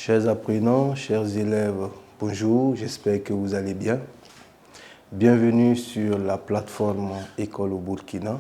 Chers apprenants, chers élèves, bonjour, j'espère que vous allez bien. Bienvenue sur la plateforme École au Burkina.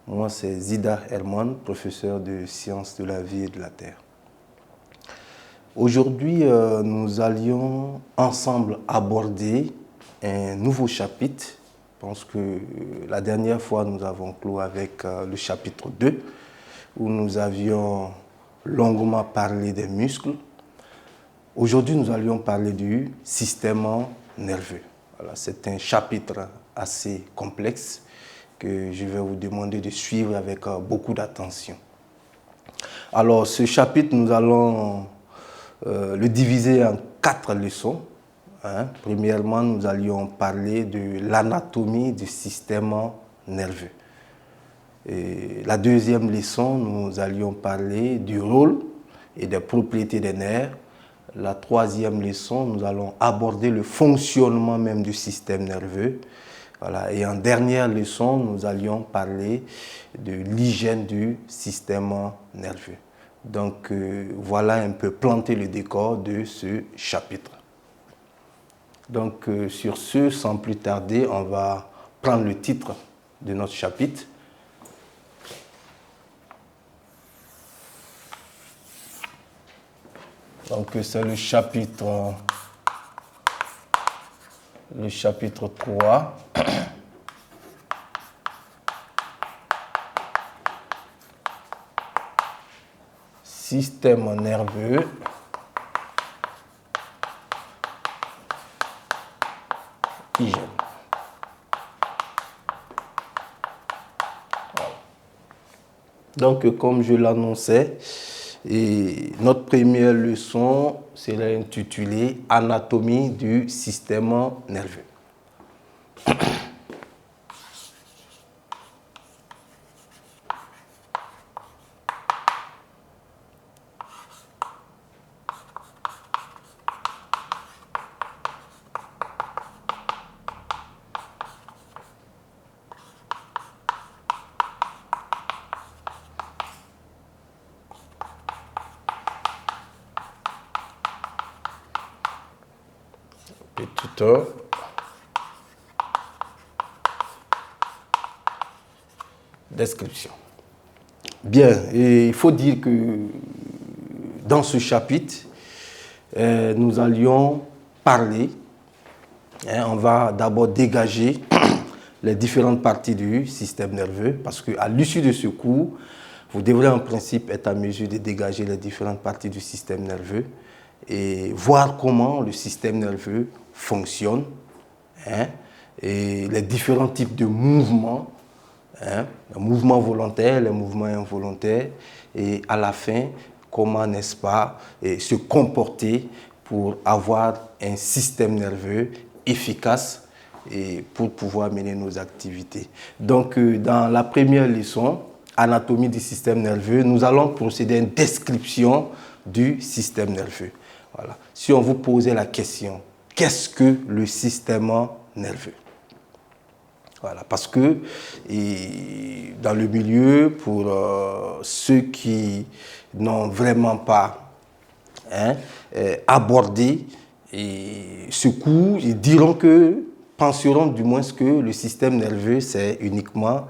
Moi, c'est Zida Herman, professeur de sciences de la vie et de la terre. Aujourd'hui, nous allions ensemble aborder un nouveau chapitre. Je pense que la dernière fois, nous avons clos avec le chapitre 2, où nous avions longuement parlé des muscles. Aujourd'hui, nous allions parler du système nerveux. Voilà, c'est un chapitre assez complexe que je vais vous demander de suivre avec beaucoup d'attention. Alors, ce chapitre, nous allons le diviser en 4 leçons. Premièrement, nous allions parler de l'anatomie du système nerveux. Et la deuxième leçon, nous allions parler du rôle et des propriétés des nerfs. La troisième leçon, nous allons aborder le fonctionnement même du système nerveux. Voilà. Et en dernière leçon, nous allions parler de l'hygiène du système nerveux. Donc voilà un peu planter le décor de ce chapitre. Donc sur ce, sans plus tarder, on va prendre le titre de notre chapitre. Donc c'est le chapitre 3. Système nerveux. Hygiène. Voilà. Donc comme je l'annonçais, et notre première leçon sera intitulée « Anatomie du système nerveux ». Petite description. Bien, et il faut dire que dans ce chapitre, nous allions parler, on va d'abord dégager les différentes parties du système nerveux, parce qu'à l'issue de ce cours, vous devrez en principe être en mesure de dégager les différentes parties du système nerveux et voir comment le système nerveux fonctionne, et les différents types de mouvements, les mouvements volontaires, les mouvements involontaires, et à la fin, comment, n'est-ce pas, se comporter pour avoir un système nerveux efficace et pour pouvoir mener nos activités. Donc, dans la première leçon, anatomie du système nerveux, nous allons procéder à une description du système nerveux. Voilà. Si on vous posait la question, qu'est-ce que le système nerveux? Voilà, parce que dans le milieu, pour ceux qui n'ont vraiment pas abordé ce cours, ils diront que, penseront du moins que le système nerveux, c'est uniquement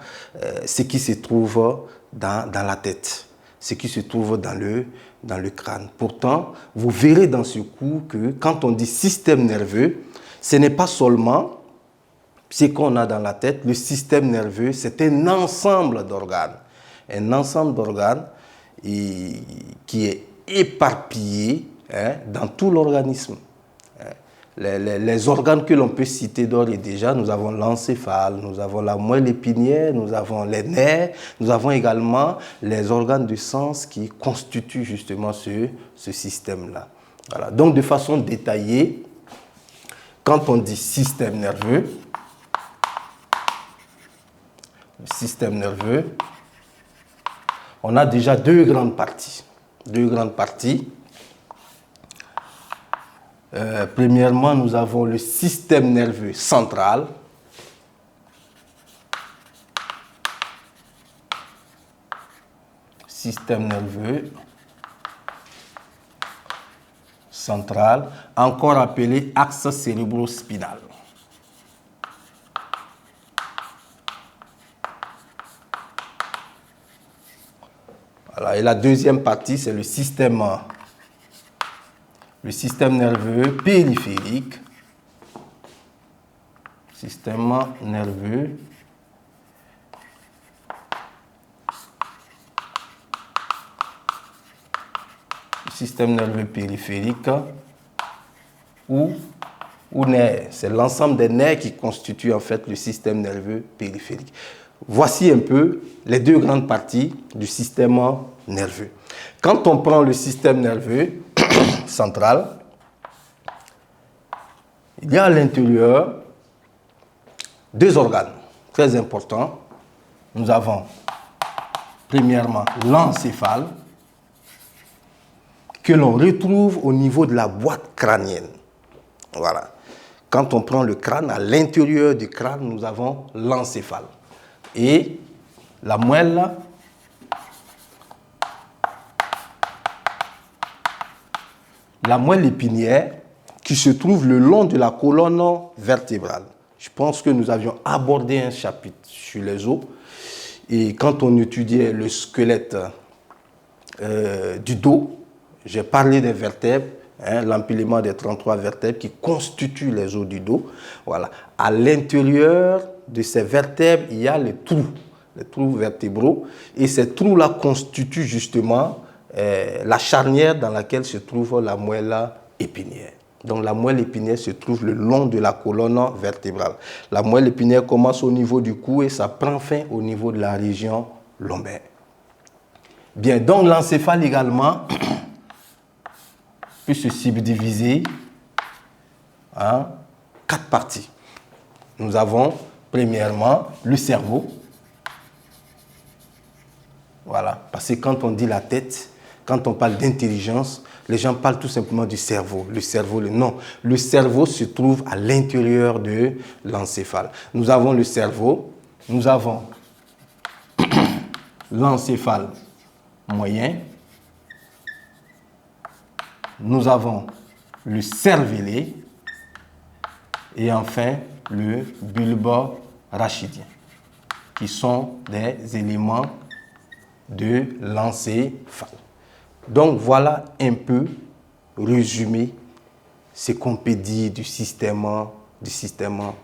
ce qui se trouve dans la tête, ce qui se trouve dans le crâne. Pourtant, vous verrez dans ce cours que quand on dit système nerveux, ce n'est pas seulement ce qu'on a dans la tête. Le système nerveux, c'est un ensemble d'organes. Un ensemble d'organes qui est éparpillé dans tout l'organisme. Les organes que l'on peut citer d'ores et déjà, nous avons l'encéphale, nous avons la moelle épinière, nous avons les nerfs, nous avons également les organes de sens qui constituent justement ce système-là. Voilà. Donc de façon détaillée, quand on dit système nerveux, on a déjà deux grandes parties. Premièrement, nous avons le système nerveux central. Système nerveux central, encore appelé axe cérébrospinal. Voilà, et la deuxième partie, c'est le système nerveux périphérique. Système nerveux périphérique ou nerfs. C'est l'ensemble des nerfs qui constituent en fait le système nerveux périphérique. Voici un peu les deux grandes parties du système nerveux. Quand on prend le système nerveux central, il y a à l'intérieur deux organes très importants. Nous avons premièrement l'encéphale que l'on retrouve au niveau de la boîte crânienne. Voilà. Quand on prend le crâne, à l'intérieur du crâne, nous avons l'encéphale. Et la moelle épinière qui se trouve le long de la colonne vertébrale. Je pense que nous avions abordé un chapitre sur les os. Et quand on étudiait le squelette du dos, j'ai parlé des vertèbres, l'empilement des 33 vertèbres qui constituent les os du dos. Voilà. À l'intérieur de ces vertèbres, il y a les trous vertébraux. Et ces trous-là constituent justement la charnière dans laquelle se trouve la moelle épinière. Donc la moelle épinière se trouve le long de la colonne vertébrale. La moelle épinière commence au niveau du cou et ça prend fin au niveau de la région lombaire. Bien, donc l'encéphale également peut se subdiviser en 4 parties. Nous avons premièrement le cerveau. Voilà, parce que quand on dit la tête, quand on parle d'intelligence, les gens parlent tout simplement du cerveau. Non, le cerveau se trouve à l'intérieur de l'encéphale. Nous avons le cerveau, nous avons l'encéphale moyen, nous avons le cervelet et enfin le bulbe rachidien, qui sont des éléments de l'encéphale. Donc voilà un peu résumé ce qu'on peut dire du système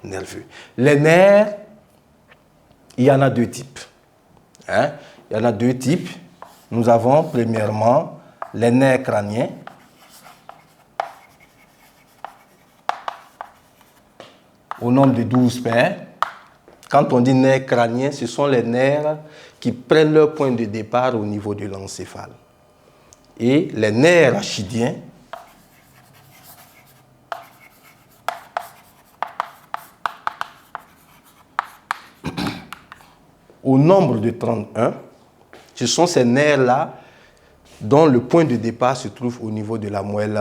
nerveux. Les nerfs, il y en a deux types. Il y en a deux types. Nous avons premièrement les nerfs crâniens. Au nombre de 12 paires. Quand on dit nerfs crâniens, ce sont les nerfs qui prennent leur point de départ au niveau de l'encéphale. Et les nerfs rachidiens au nombre de 31, ce sont ces nerfs-là dont le point de départ se trouve au niveau de la moelle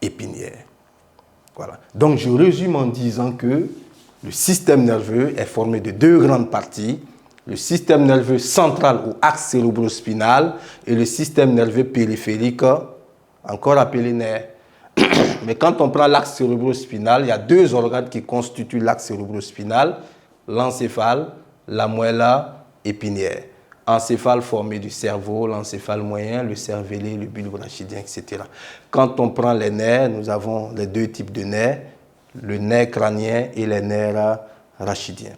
épinière. Voilà. Donc je résume en disant que le système nerveux est formé de deux grandes parties. Le système nerveux central ou axe cérébrospinal et le système nerveux périphérique, encore appelé nerf. Mais quand on prend l'axe cérébrospinal, il y a deux organes qui constituent l'axe cérébrospinal, l'encéphale, la moelle épinière. Encéphale formé du cerveau, l'encéphale moyen, le cervelet, le bulbe rachidien, etc. Quand on prend les nerfs, nous avons les deux types de nerfs, le nerf crânien et les nerfs rachidiens.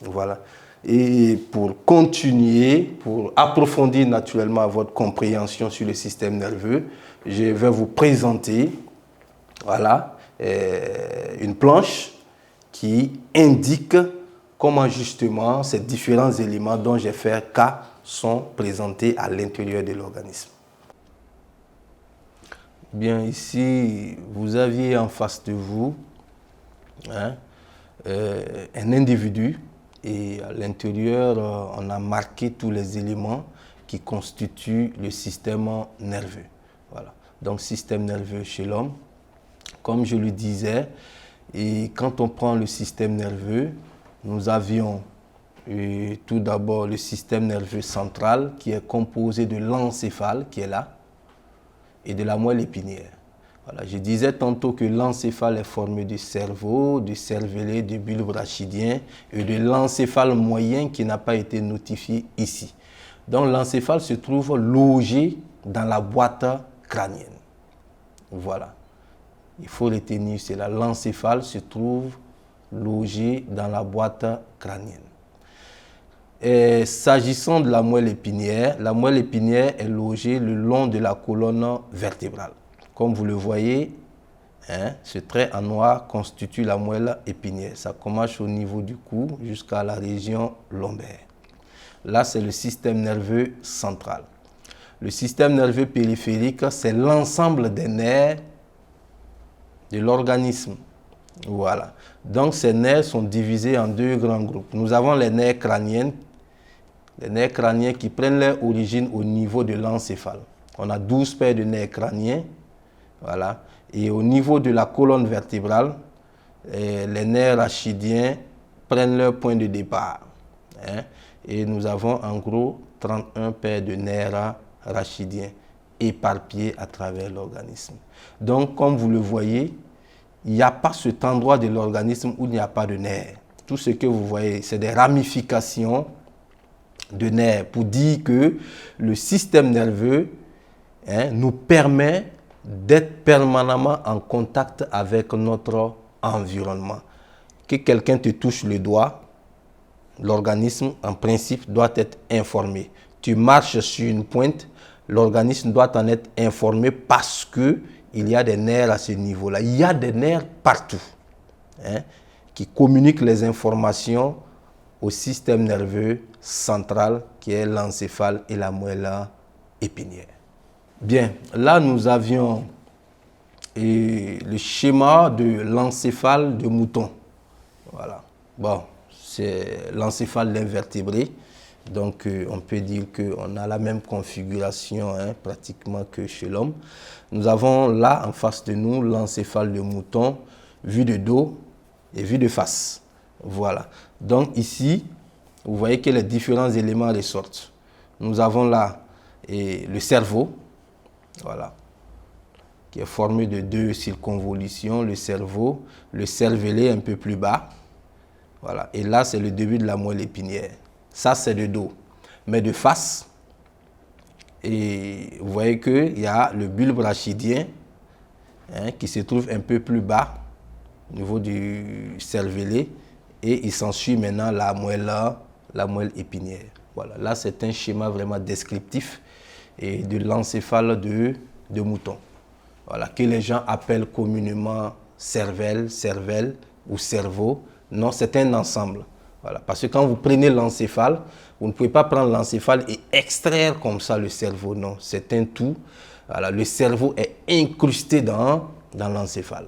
Voilà. Et pour continuer, pour approfondir naturellement votre compréhension sur le système nerveux, je vais vous présenter voilà, une planche qui indique comment justement ces différents éléments dont j'ai fait cas sont présentés à l'intérieur de l'organisme. Bien, ici, vous aviez en face de vous un individu. Et à l'intérieur, on a marqué tous les éléments qui constituent le système nerveux. Voilà. Donc, système nerveux chez l'homme, comme je le disais, et quand on prend le système nerveux, nous avions tout d'abord le système nerveux central qui est composé de l'encéphale qui est là et de la moelle épinière. Voilà, je disais tantôt que l'encéphale est formé du cerveau, du cervelet, du bulbe rachidien et de l'encéphale moyen qui n'a pas été notifié ici. Donc l'encéphale se trouve logé dans la boîte crânienne. Voilà, il faut retenir cela. L'encéphale se trouve logé dans la boîte crânienne. S'agissant de la moelle épinière est logée le long de la colonne vertébrale. Comme vous le voyez, hein, ce trait en noir constitue la moelle épinière. Ça commence au niveau du cou jusqu'à la région lombaire. Là, c'est le système nerveux central. Le système nerveux périphérique, c'est l'ensemble des nerfs de l'organisme. Voilà. Donc, ces nerfs sont divisés en deux grands groupes. Nous avons les nerfs crâniens qui prennent leur origine au niveau de l'encéphale. On a 12 paires de nerfs crâniens. Voilà. Et au niveau de la colonne vertébrale, les nerfs rachidiens prennent leur point de départ. Hein. Et nous avons en gros 31 paires de nerfs rachidiens éparpillés à travers l'organisme. Donc, comme vous le voyez, il n'y a pas cet endroit de l'organisme où il n'y a pas de nerfs. Tout ce que vous voyez, c'est des ramifications de nerfs pour dire que le système nerveux, hein, nous permet d'être permanemment en contact avec notre environnement. Que quelqu'un te touche le doigt, l'organisme, en principe, doit être informé. Tu marches sur une pointe, l'organisme doit en être informé parce qu'il y a des nerfs à ce niveau-là. Il y a des nerfs partout, hein, qui communiquent les informations au système nerveux central qui est l'encéphale et la moelle épinière. Bien, là nous avions le schéma de l'encéphale de mouton. Voilà. Bon, c'est l'encéphale d'invertébré. Donc on peut dire qu'on a la même configuration, hein, pratiquement que chez l'homme. Nous avons là en face de nous l'encéphale de mouton, vue de dos et vue de face. Voilà. Donc ici, vous voyez que les différents éléments ressortent. Nous avons là le cerveau, voilà, qui est formé de deux circonvolutions, le cerveau, le cervelet un peu plus bas. Voilà. Et là, c'est le début de la moelle épinière. Ça, c'est de dos. Mais de face, et vous voyez qu'il y a le bulbe rachidien, hein, qui se trouve un peu plus bas au niveau du cervelet. Et il s'ensuit maintenant la moelle épinière. Voilà. Là, c'est un schéma vraiment descriptif de l'encéphale de mouton. Voilà, que les gens appellent communément cervelle ou cerveau. Non, c'est un ensemble. Voilà, parce que quand vous prenez l'encéphale, vous ne pouvez pas prendre l'encéphale et extraire comme ça le cerveau. Non, c'est un tout. Voilà, le cerveau est incrusté dans l'encéphale.